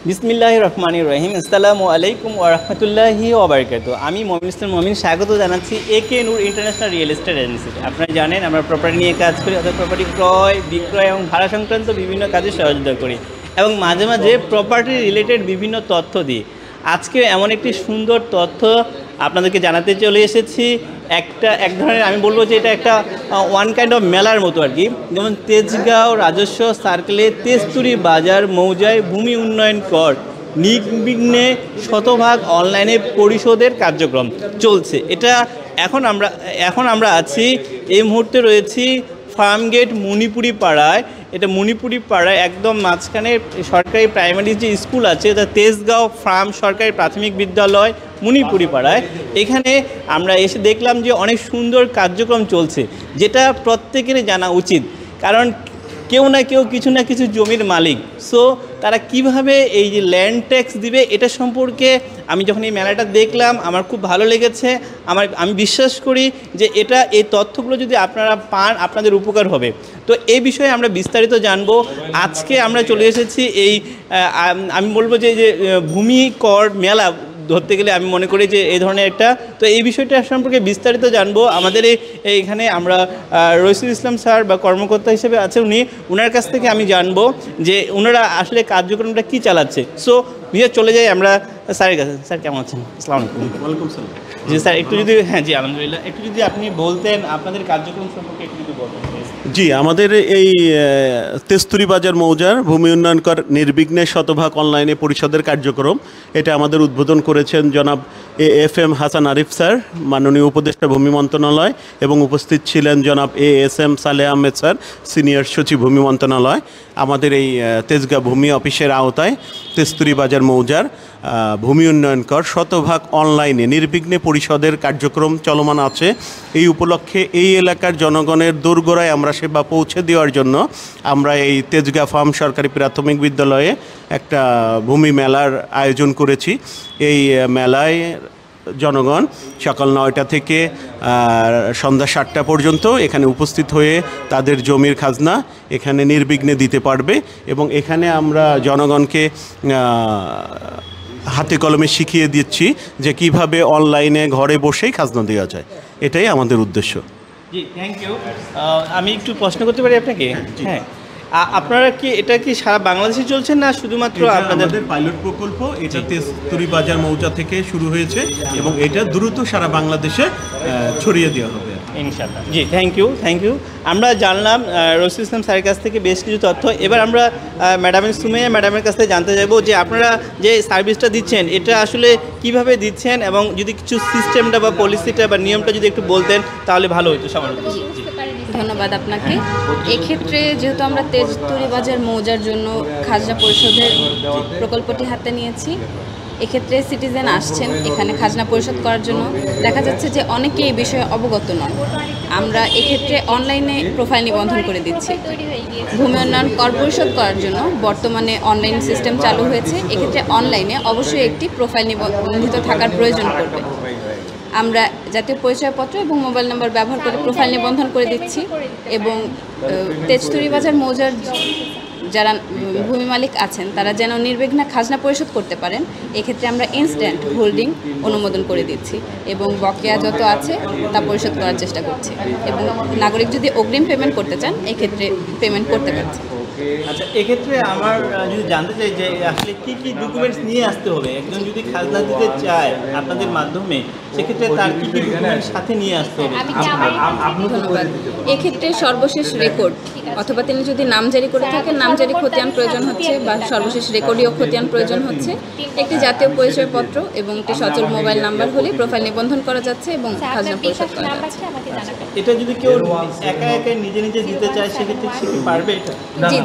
বিসমিল্লাহির রহমানির রহিম। আসসালামু আলাইকুম ওয়া রাহমাতুল্লাহি ওয়া বারাকাতুহু। আমি মমিনুল ইসলাম মমিন স্বাগত জানাচ্ছি একে নূর ইন্টারন্যাশনাল রিয়েল এস্টেট এজেন্সিতে। আপনারা জানেন আমরা প্রপার্টি নিয়ে কাজ করি, অর্থাৎ প্রপার্টি ক্রয় বিক্রয় এবং ভাড়া সংক্রান্ত বিভিন্ন কাজে সহযোগিতা করি এবং মাঝে মাঝে প্রপার্টি রিলেটেড বিভিন্ন তথ্য দিই। আজকে এমন একটি সুন্দর তথ্য আপনাদেরকে জানাতে চলে এসেছি। এক ধরনের আমি বলবো যে এটা একটা ওয়ান কাইন্ড অফ মেলার মতো আর কি। যেমন তেজগাঁও রাজস্ব সার্কেলে তেস্তুরি বাজার মৌজায় ভূমি উন্নয়ন কর নির্বিঘ্নে শতভাগ অনলাইনে পরিশোধের কার্যক্রম চলছে। এটা এখন আমরা আছি, এই মুহূর্তে রয়েছি ফার্মগেট মণিপুরি পাড়ায়। এটা মণিপুরি পাড়ায় একদম মাঝখানে সরকারি প্রাইমারি যে স্কুল আছে, এটা তেজগাঁও ফার্ম সরকারি প্রাথমিক বিদ্যালয় মণিপুরি পাড়ায়। এখানে আমরা এসে দেখলাম যে অনেক সুন্দর কার্যক্রম চলছে, যেটা প্রত্যেকেরই জানা উচিত, কারণ কেউ না কেউ কিছু না কিছু জমির মালিক। সো তারা কিভাবে এই যে ল্যান্ড ট্যাক্স দিবে এটা সম্পর্কে আমি যখন এই মেলাটা দেখলাম আমার খুব ভালো লেগেছে। আমি বিশ্বাস করি যে এই তথ্যগুলো যদি আপনারা পান আপনাদের উপকার হবে। তো এই বিষয়ে আমরা বিস্তারিত জানবো। আজকে আমরা চলে এসেছি আমি বলবো যে ভূমি কর মেলা ধরতে গেলে আমি মনে করি যে এই ধরনের একটা, তো এই বিষয়টা সম্পর্কে বিস্তারিত জানবো। আমাদের এইখানে আমরা রইসুল ইসলাম স্যার বা কর্মকর্তা হিসেবে আছে উনার কাছ থেকে আমি জানবো যে ওনারা আসলে কার্যক্রমটা কী চালাচ্ছে। সো চলে যাই আমরা স্যারের কাছে। স্যার কেমন আছেন? আসসালামু আলাইকুম। ওয়ালাইকুম সালাম। জি স্যার, একটু যদি জি আলহামদুলিল্লাহ, একটু যদি আপনি বলতেন আপনাদের কার্যক্রম সম্পর্কে একটু যদি বলতেন। জি, আমাদের এই তেস্তুরি বাজার মৌজার ভূমি উন্নয়ন কর নির্বিঘ্নে শতভাগ অনলাইনে পরিশোধের কার্যক্রম, এটা আমাদের উদ্বোধন করেছেন জনাব এফএম হাসান আরিফ স্যার, মাননীয় উপদেষ্টা ভূমি মন্ত্রণালয়, এবং উপস্থিত ছিলেন জনাব ASM Saleh Ahmed sir, senior সচিব ভূমি মন্ত্রণালয়। আমাদের এই তেজগাঁ ভূমি অফিসের আওতায় তেস্তুরি বাজার মৌজার ভূমি উন্নয়ন কর শতভাগ অনলাইনে নির্বিঘ্নে পরিশোধের কার্যক্রম চলমান আছে। এই উপলক্ষে এই এলাকার জনগণের দোরগোড়ায় আমরা সেবা পৌঁছে দেওয়ার জন্য আমরা এই তেজগাঁ ফার্ম সরকারি প্রাথমিক বিদ্যালয়ে একটা ভূমি মেলার আয়োজন করেছি। এই মেলায় জনগণ সকাল 9টা থেকে সন্ধ্যা 7টা পর্যন্ত এখানে উপস্থিত হয়ে তাদের জমির খাজনা এখানে নির্বিঘ্নে দিতে পারবে, এবং এখানে আমরা জনগণকে হাতে কলমে শিখিয়ে দিচ্ছি যে কিভাবে অনলাইনে ঘরে বসেই খাজনা দেওয়া যায়। এটাই আমাদের উদ্দেশ্য। জি, থ্যাংক ইউ। আমি একটু প্রশ্ন করতে পারি আপনাকে? হ্যাঁ, আপনারা কি এটা কি সারা বাংলাদেশে চলছে না শুধুমাত্র আপনাদের পাইলট প্রকল্প? এটা তেস্তুরি বাজার মৌজা থেকে শুরু হয়েছে এবং এটা দ্রুত সারা বাংলাদেশে ছড়িয়ে দেওয়া হবে ইনশাআল্লাহ। জি, থ্যাংক ইউ। আমরা জানলাম রইসুল ইসলাম স্যারের কাছ থেকে বেশ কিছু তথ্য। এবার আমরা সুমাইয়া ম্যাডামের কাছ থেকে জানতে চাইবো যে আপনারা যে সার্ভিসটা দিচ্ছেন এটা আসলে কিভাবে দিচ্ছেন, এবং যদি কিছু সিস্টেমটা বা পলিসিটা বা নিয়মটা যদি একটু বলতেন তাহলে ভালো হতো সবার। ধন্যবাদ আপনাকে। এক্ষেত্রে যেহেতু আমরা তেজতুরি বাজার মৌজার জন্য খাজনা পরিশোধের প্রকল্পটি হাতে নিয়েছি, এক্ষেত্রে সিটিজেন আসছেন এখানে খাজনা পরিশোধ করার জন্য। দেখা যাচ্ছে যে অনেকে এই বিষয়ে অবগত নন। আমরা এক্ষেত্রে অনলাইনে প্রোফাইল নিবন্ধন করে দিচ্ছি। ভূমি উন্নয়ন কর পরিশোধ করার জন্য বর্তমানে অনলাইন সিস্টেম চালু হয়েছে। এক্ষেত্রে অনলাইনে অবশ্যই একটি প্রোফাইল নিবন্ধিত থাকার প্রয়োজন পড়বে। আমরা জাতীয় পরিচয়পত্র এবং মোবাইল নম্বর ব্যবহার করে প্রোফাইল নিবন্ধন করে দিচ্ছি, এবং তেজতুরি বাজার মৌজার যারা ভূমি মালিক আছেন তারা যেন নির্বিঘ্নে খাজনা পরিশোধ করতে পারেন, এক্ষেত্রে আমরা ইনস্ট্যান্ট হোল্ডিং অনুমোদন করে দিচ্ছি এবং বকেয়া যত আছে তা পরিশোধ করার চেষ্টা করছি। এবং নাগরিক যদি অগ্রিম পেমেন্ট করতে চান এক্ষেত্রে পেমেন্ট করতে পারছে। আচ্ছা, এক্ষেত্রে আমার যদি জানতে চাই যে আসলে কী কী ডকুমেন্টস নিয়ে আসতে হবে একজন যদি খাজনা দিতে চায় আপনাদের মাধ্যমে, সেক্ষেত্রে তার কী কী ডকুমেন্টস সাথে নিয়ে আসতে হবে? ধন্যবাদ। এক্ষেত্রে সর্বশেষ রেকর্ড, অথবা তিনি যদি নামজারি করে থাকেন নামজারি খতিয়ান প্রয়োজন হচ্ছে, বা সর্বশেষ রেকর্ডীয় খতিয়ান প্রয়োজন হচ্ছে। একটি জাতীয় পরিচয়পত্র এবং একটি সচল মোবাইল নাম্বার হলে প্রোফাইল নিবন্ধন করা যাচ্ছে এবং খাজনা পরিশোধ করা যাচ্ছে। এটা যদি কেউ একা নিজে দিতে চায় সেক্ষেত্রে সে কি পারবে এটা?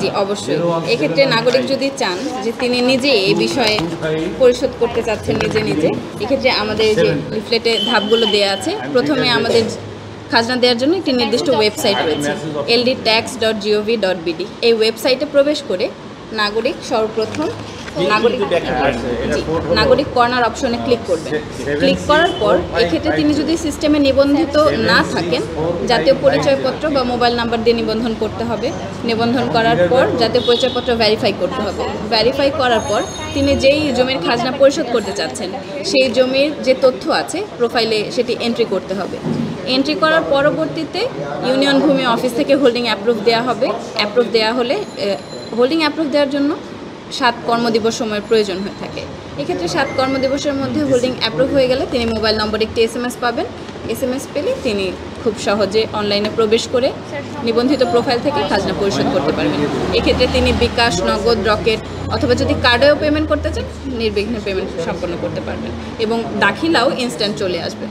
জি, অবশ্যই। এক্ষেত্রে নাগরিক যদি চান যে তিনি নিজে এই বিষয়ে পরিশোধ করতে চাচ্ছেন নিজে, এক্ষেত্রে আমাদের যে লিফলেটে ধাপগুলো দেওয়া আছে, প্রথমে আমাদের খাজনা দেওয়ার জন্য একটি নির্দিষ্ট ওয়েবসাইট রয়েছে ldtax.gov.bd। এই ওয়েবসাইটে প্রবেশ করে নাগরিক সর্বপ্রথম নাগরিক কর্নার অপশনে ক্লিক করবেন। ক্লিক করার পর এক্ষেত্রে তিনি যদি সিস্টেমে নিবন্ধিত না থাকেন জাতীয় পরিচয়পত্র বা মোবাইল নাম্বার দিয়ে নিবন্ধন করতে হবে। নিবন্ধন করার পর জাতীয় পরিচয়পত্র ভেরিফাই করতে হবে। ভেরিফাই করার পর তিনি যেই জমির খাজনা পরিশোধ করতে চাচ্ছেন সেই জমির যে তথ্য আছে প্রোফাইলে সেটি এন্ট্রি করতে হবে। এন্ট্রি করার পরবর্তীতে ইউনিয়ন ভূমি অফিস থেকে হোল্ডিং অ্যাপ্রুভ দেওয়া হবে। অ্যাপ্রুভ দেওয়া হলে হোল্ডিং অ্যাপ্রুভ দেওয়ার জন্য 7 কর্মদিবস সময়ের প্রয়োজন হয়ে থাকে। এক্ষেত্রে 7 কর্মদিবসের মধ্যে হোল্ডিং অ্যাপ্রুভ হয়ে গেলে তিনি মোবাইল নম্বরে একটি SMS পাবেন। SMS পেলে তিনি খুব সহজে অনলাইনে প্রবেশ করে নিবন্ধিত প্রোফাইল থেকে খাজনা পরিশোধ করতে পারবেন। এক্ষেত্রে তিনি বিকাশ, নগদ, রকেট অথবা যদি কার্ডেও পেমেন্ট করতে চান নির্বিঘ্নে পেমেন্ট সম্পন্ন করতে পারবেন এবং দাখিলাও ইনস্ট্যান্ট চলে আসবে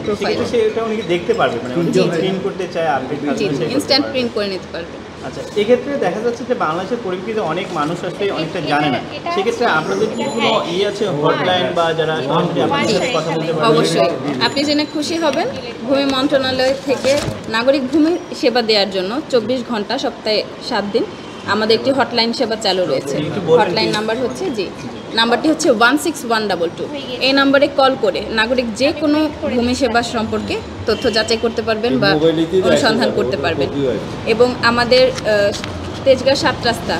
প্রোফাইল। সেটা উনি দেখতে পারবে, মানে উনি প্রিন্ট করতে চায় আপনি ইনস্ট্যান্ট প্রিন্ট করে নিতে পারবেন। আচ্ছা, এক্ষেত্রে দেখা যাচ্ছে যে বাংলাদেশের পরিপ্রেক্ষিতে অনেক মানুষ আসলে অনেকটা জানে না, সেক্ষেত্রে আপনাদের কি কোনো আছে হটলাইন বা যারা সরাসরি আপনাদের সাথে কথা বলতে পারবে? অবশ্যই, আপনি জেনে খুশি হবেন ভূমি মন্ত্রণালয় থেকে নাগরিক ভূমি সেবা দেওয়ার জন্য 24 ঘন্টা সপ্তাহে 7 দিন আমাদের একটি হটলাইন সেবা চালু রয়েছে। হটলাইন নাম্বার হচ্ছে নাম্বারটি হচ্ছে 16122। এই নাম্বারে কল করে নাগরিক যে কোনো ভূমি সেবা সম্পর্কে তথ্য যাচাই করতে পারবেন বা অনুসন্ধান করতে পারবেন। এবং আমাদের তেজগাঁ 7 রাস্তা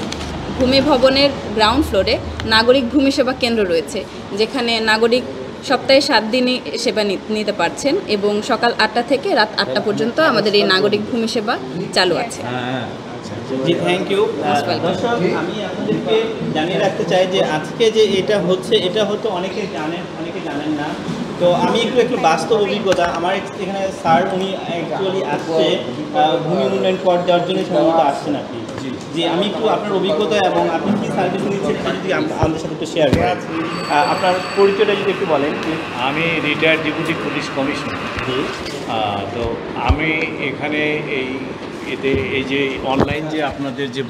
ভূমি ভবনের গ্রাউন্ড ফ্লোরে নাগরিক ভূমি সেবা কেন্দ্র রয়েছে, যেখানে নাগরিক সপ্তাহে 7 দিনই সেবা নিতে পারছেন এবং সকাল 8টা থেকে রাত 8টা পর্যন্ত আমাদের এই নাগরিক ভূমি সেবা চালু আছে। জি, থ্যাংক ইউ। দর্শক, আমি আপনাদেরকে জানিয়ে রাখতে চাই যে আজকে যে এটা হচ্ছে এটা হয়তো অনেকে জানেন অনেকে জানেন না। তো আমি একটু বাস্তব অভিজ্ঞতা আমার এখানে স্যার উনি অ্যাকচুয়ালি আসছে ভূমি উন্নয়ন কর দেওয়ার জন্য সম্ভবত আসছেন আপনি। জি, আমি একটু আপনার অভিজ্ঞতা এবং আপনি কী সার্ভিস নিচ্ছেন যদি আমাদের সাথে একটু শেয়ার করেন। আপনার পরিচয়টা যদি একটু বলেন। আমি রিটায়ার্ড ডেপুটি পুলিশ কমিশনার। তো আমি এখানে এই যে অনলাইন যে আপনাদের যে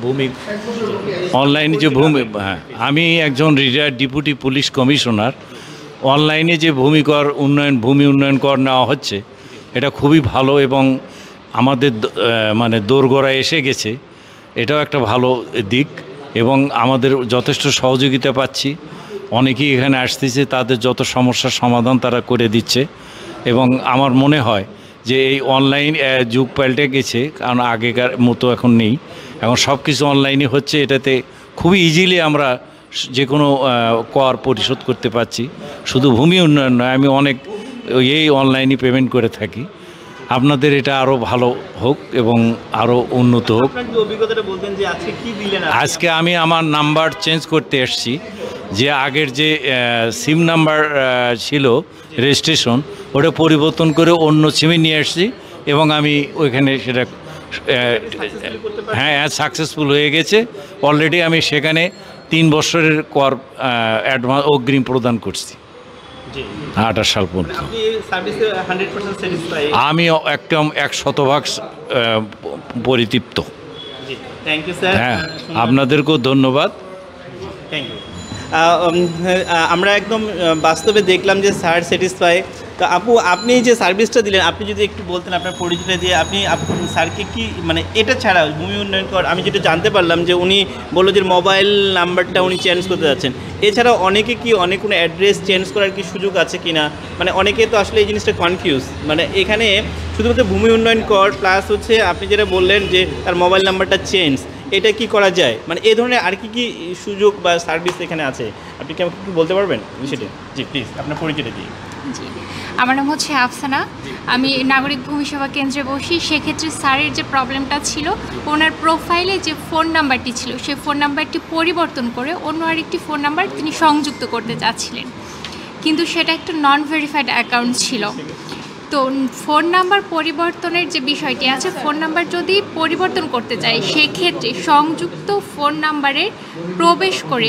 অনলাইনে যে ভূমি, হ্যাঁ, আমি একজন রিটায়ার্ড ডেপুটি পুলিশ কমিশনার। অনলাইনে যে ভূমি উন্নয়ন কর নেওয়া হচ্ছে এটা খুবই ভালো এবং আমাদের মানে দোরগোড়ায় এসে গেছে, এটাও একটা ভালো দিক এবং আমাদের যথেষ্ট সহযোগিতা পাচ্ছি। অনেকেই এখানে আসতেছে, তাদের যত সমস্যার সমাধান তারা করে দিচ্ছে এবং আমার মনে হয় যে এই অনলাইন যুগ পাল্টে গেছে, কারণ আগেকার মতো এখন নেই, এখন সব কিছু অনলাইনে হচ্ছে। এটাতে খুবই ইজিলি আমরা যে কোনো কর পরিশোধ করতে পারছি। শুধু ভূমি উন্নয়ন নয়, আমি অনেক এই অনলাইনে পেমেন্ট করে থাকি। আপনাদের এটা আরও ভালো হোক এবং আরও উন্নত হোক। আজকে আমি আমার নাম্বার চেঞ্জ করতে এসেছি, যে আগের যে সিম নাম্বার ছিল রেজিস্ট্রেশন ওটা পরিবর্তন করে অন্য সিমে নিয়ে এসেছি এবং আমি ওইখানে সেটা হ্যাঁ সাকসেসফুল হয়ে গেছে। অলরেডি আমি সেখানে 3 বছরের কর অ্যাডভান্স অগ্রিম প্রদান করছি 28 সাল পর্যন্ত। আমি একদম 100% পরিতৃপ্ত। হ্যাঁ, আপনাদেরকেও ধন্যবাদ। Thank you. আমরা একদম বাস্তবে দেখলাম যে স্যার স্যাটিসফাই। তো আপু, আপনি যে সার্ভিসটা দিলেন আপনি যদি একটু বলতেন আপনার পরিচয়টা দিয়ে, আপনি স্যারকে কি মানে এটা ছাড়া ভূমি উন্নয়ন কর আমি যেটা জানতে পারলাম যে উনি বললো যে মোবাইল নাম্বারটা উনি চেঞ্জ করতে যাচ্ছেন, এছাড়াও অনেকে কি অনেক কোনো অ্যাড্রেস চেঞ্জ করার কি সুযোগ আছে কি না, মানে অনেকে তো আসলে এই জিনিসটা কনফিউজ। মানে এখানে শুধুমাত্র ভূমি উন্নয়ন কর প্লাস হচ্ছে আপনি যেটা বললেন যে তার মোবাইল নাম্বারটা চেঞ্জ, এটা কি করা যায়, মানে এই ধরনের আর কি কি সুযোগ বা সার্ভিস এখানে আছে আপনি কি আমাকে একটু বলতে পারবেন সেটা? জি প্লিজ আপনার পরিচয়টা দিই। জি, আমার নাম হচ্ছে আফসানা, আমি নাগরিক ভূমি সেবা কেন্দ্রে বসি। সেক্ষেত্রে স্যারের যে প্রবলেমটা ছিল, ওনার প্রোফাইলে যে ফোন নাম্বারটি ছিল সেই ফোন নাম্বারটি পরিবর্তন করে অন্য আরেকটি ফোন নাম্বার তিনি সংযুক্ত করতে চাচ্ছিলেন, কিন্তু সেটা একটা নন ভেরিফাইড অ্যাকাউন্ট ছিল। তো ফোন নাম্বার পরিবর্তনের যে বিষয়টি আছে, ফোন নাম্বার যদি পরিবর্তন করতে চাই সেক্ষেত্রে সংযুক্ত ফোন নাম্বারে প্রবেশ করে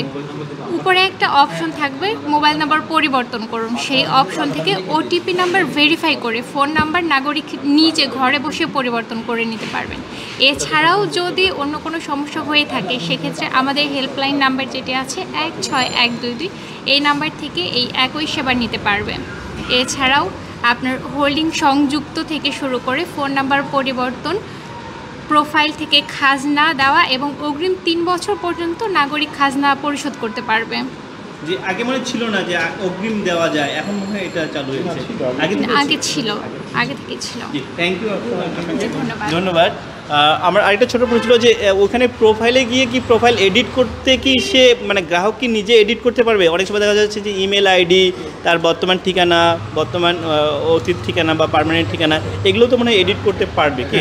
উপরে একটা অপশন থাকবে মোবাইল নাম্বার পরিবর্তন করুন, সেই অপশন থেকে ওটিপি নাম্বার ভেরিফাই করে ফোন নাম্বার নাগরিক নিজে ঘরে বসে পরিবর্তন করে নিতে পারবেন। এছাড়াও যদি অন্য কোনো সমস্যা হয়ে থাকে সেক্ষেত্রে আমাদের হেল্পলাইন নাম্বার যেটি আছে 16122, এই নাম্বার থেকে এই একই সেবা নিতে পারবেন। এছাড়াও আপনার হোল্ডিং সংযুক্ত থেকে শুরু করে ফোন নাম্বার পরিবর্তন, প্রোফাইল থেকে খাজনা দেওয়া এবং অগ্রিম 3 বছর পর্যন্ত নাগরিক খাজনা পরিশোধ করতে পারবে। জি, আগে মনে ছিল না যে অগ্রিম দেওয়া যায়, এখন মনে হয় এটা চালু হয়েছে। আগে ছিল, আগে থেকে ছিল। জি, থ্যাংক ইউ, ধন্যবাদ। ধন্যবাদ। আমার আরেকটা ছোটো প্রশ্ন ছিল যে ওখানে প্রোফাইলে গিয়ে কি প্রোফাইল এডিট করতে কি সে মানে গ্রাহক কি নিজে এডিট করতে পারবে? অনেক সময় দেখা যাচ্ছে যে ইমেল আইডি, তার বর্তমান ঠিকানা, বর্তমান অতীত ঠিকানা বা পার্মানেন্ট ঠিকানা, এগুলো তো মনে হয় এডিট করতে পারবে কি?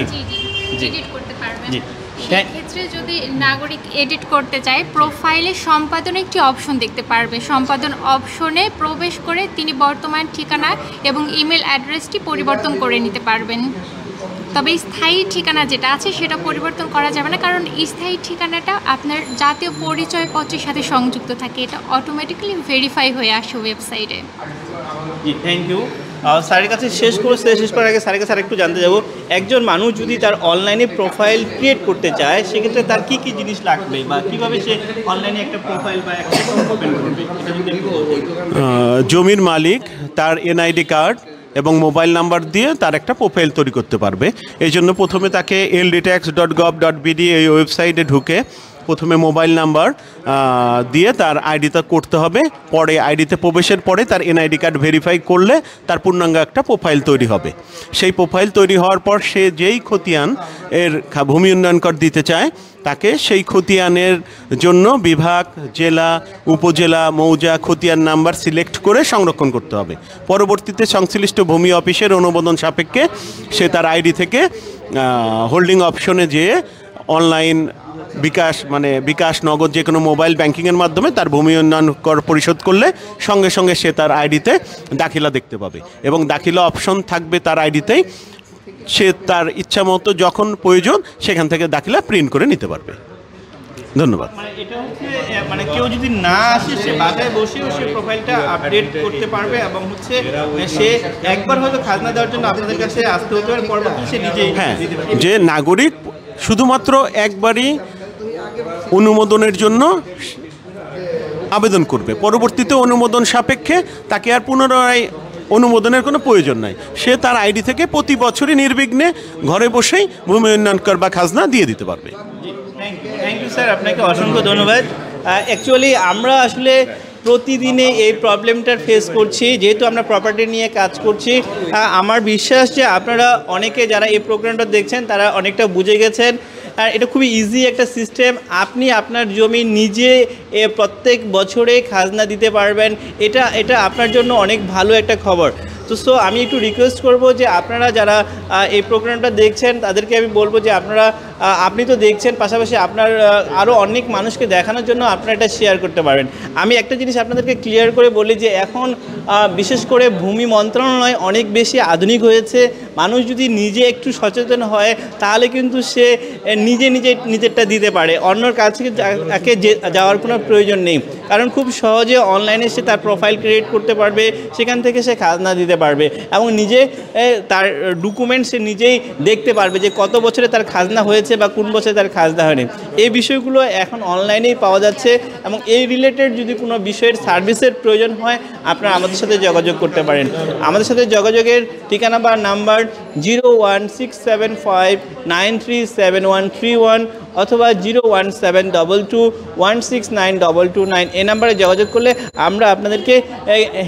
জি এডিট করতে পারবেন। জি। সেক্ষেত্রে যদি নাগরিক এডিট করতে চায়, প্রোফাইলে সম্পাদনে একটি অপশন দেখতে পারবে। সম্পাদন অপশনে প্রবেশ করে তিনি বর্তমান ঠিকানা এবং ইমেল অ্যাড্রেসটি পরিবর্তন করে নিতে পারবেন। তবে স্থায়ী ঠিকানা যেটা আছে সেটা পরিবর্তন করা যাবে না, কারণ স্থায়ী ঠিকানাটা আপনার জাতীয় পরিচয়পত্রের সাথে সংযুক্ত থাকে, এটা অটোমেটিক্যালি ভেরিফাই হয়ে আসে ওয়েবসাইটে। জি, থ্যাংক ইউ। স্যারের কাছে শেষ করার আগে স্যারের কাছে আরেকটু জানতে যাবো, একজন মানুষ যদি তার অনলাইনে প্রোফাইল ক্রিয়েট করতে চায় সেক্ষেত্রে তার কী কী জিনিস লাগবে বা কীভাবে সে অনলাইনে একটা প্রোফাইল বা একটা ওপেন করবে? জমির মালিক তার এনআইডি কার্ড এবং মোবাইল নাম্বার দিয়ে তার একটা প্রোফাইল তৈরি করতে পারবে। এই জন্য প্রথমে তাকে ldtax.gov.bd এই ওয়েবসাইটে ঢুকে প্রথমে মোবাইল নাম্বার দিয়ে তার আইডিটা করতে হবে। পরে আইডিতে প্রবেশের পরে তার এনআইডি কার্ড ভেরিফাই করলে তার পূর্ণাঙ্গ একটা প্রোফাইল তৈরি হবে। সেই প্রোফাইল তৈরি হওয়ার পর সে যেই খতিয়ান এর ভূমি উন্নয়ন কর দিতে চায় তাকে সেই খতিয়ানের জন্য বিভাগ, জেলা, উপজেলা, মৌজা, খতিয়ান নাম্বার সিলেক্ট করে সংরক্ষণ করতে হবে। পরবর্তীতে সংশ্লিষ্ট ভূমি অফিসের অনুমোদন সাপেক্ষে সে তার আইডি থেকে হোল্ডিং অপশনে যেয়ে অনলাইন বিকাশ নগদ যে কোনো মোবাইল ব্যাংকিংয়ের মাধ্যমে তার ভূমি উন্নয়ন কর পরিশোধ করলে সঙ্গে সঙ্গে সে তার আইডিতে দাখিলা দেখতে পাবে এবং দাখিলা অপশন থাকবে তার আইডিতেই। সে তার ইচ্ছা মতো যখন প্রয়োজন সেখান থেকে দাখিলা প্রিন্ট করে নিতে পারবে। ধন্যবাদ। মানে এটা হচ্ছে মানে কেউ যদি না আসে সে বাসায় বসেও সে প্রোফাইলটা আপডেট করতে পারবে এবং হচ্ছে সে একবার হয়তো খাজনা দেওয়ার জন্য আপনাদের কাছে আসতে হতে পারে, পরবর্তীতে সে নিজেই দিতে পারবে। যে নাগরিক শুধুমাত্র একবারই অনুমোদনের জন্য আবেদন করবে, পরবর্তীতে অনুমোদন সাপেক্ষে তাকে আর পুনরায় অনুমোদনের কোনো প্রয়োজন নাই। সে তার আইডি থেকে প্রতি বছরই নির্বিঘ্নে ঘরে বসেই ভূমি উন্নয়ন কর বা খাজনা দিয়ে দিতে পারবে। থ্যাংক ইউ স্যার, আপনাকে অসংখ্য ধন্যবাদ। অ্যাকচুয়ালি আমরা আসলে প্রতিদিনে এই প্রবলেমটার ফেস করছি, যেহেতু আমরা প্রপার্টি নিয়ে কাজ করছি। আমার বিশ্বাস যে আপনারা অনেকে যারা এই প্রোগ্রামটা দেখছেন তারা অনেকটা বুঝে গেছেন। আর এটা খুবই ইজি একটা সিস্টেম, আপনি আপনার জমি নিজে প্রত্যেক বছরে খাজনা দিতে পারবেন। এটা আপনার জন্য অনেক ভালো একটা খবর। তো আমি একটু রিকোয়েস্ট করব যে আপনারা যারা এই প্রোগ্রামটা দেখছেন তাদেরকে আমি বলবো যে আপনি তো দেখছেন, পাশাপাশি আপনার আরও অনেক মানুষকে দেখানোর জন্য আপনারা এটা শেয়ার করতে পারবেন। আমি একটা জিনিস আপনাদেরকে ক্লিয়ার করে বলি যে এখন বিশেষ করে ভূমি মন্ত্রণালয় অনেক বেশি আধুনিক হয়েছে। মানুষ যদি নিজে একটু সচেতন হয় তাহলে কিন্তু সে নিজেরটা দিতে পারে, অন্যর কাছে তাকে যাওয়ার কোনো প্রয়োজন নেই। কারণ খুব সহজে অনলাইনে সে তার প্রোফাইল ক্রিয়েট করতে পারবে, সেখান থেকে সে খাজনা দিতে পারবে এবং নিজে তার ডকুমেন্ট সে নিজেই দেখতে পারবে যে কত বছরে তার খাজনা হয়েছে বা কোন বছরে তার খাজনা হয়নি। এই বিষয়গুলো এখন অনলাইনেই পাওয়া যাচ্ছে এবং এই রিলেটেড যদি কোনো বিষয়ের সার্ভিসের প্রয়োজন হয় আপনারা আমাদের সাথে যোগাযোগ করতে পারেন। আমাদের সাথে যোগাযোগের ঠিকানা বা নাম্বার 01675937131 অথবা 01722169229। এই নাম্বারে যোগাযোগ করলে আমরা আপনাদেরকে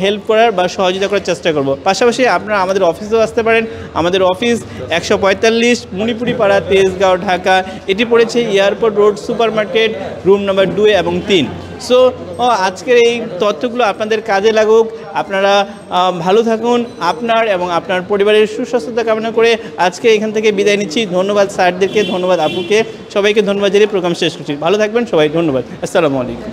হেল্প করার বা সহযোগিতা করার চেষ্টা করব। পাশাপাশি আপনারা আমাদের অফিসেও আসতে পারেন। আমাদের অফিস 145 মণিপুরি পাড়া, তেজগাঁও, ঢাকা। এটি পড়েছে airport road, super market, room number 2 এবং 3। আজকের এই তথ্যগুলো আপনাদের কাজে লাগুক। আপনারা ভালো থাকুন, আপনার এবং আপনার পরিবারের সুস্বাস্থ্যতা কামনা করে আজকে এখান থেকে বিদায় নিচ্ছি। ধন্যবাদ স্যারদেরকে, ধন্যবাদ আপুকে, সবাইকে ধন্যবাদ জানিয়ে প্রোগ্রাম শেষ করছি। ভালো থাকবেন সবাই, ধন্যবাদ। আসসালামু আলাইকুম।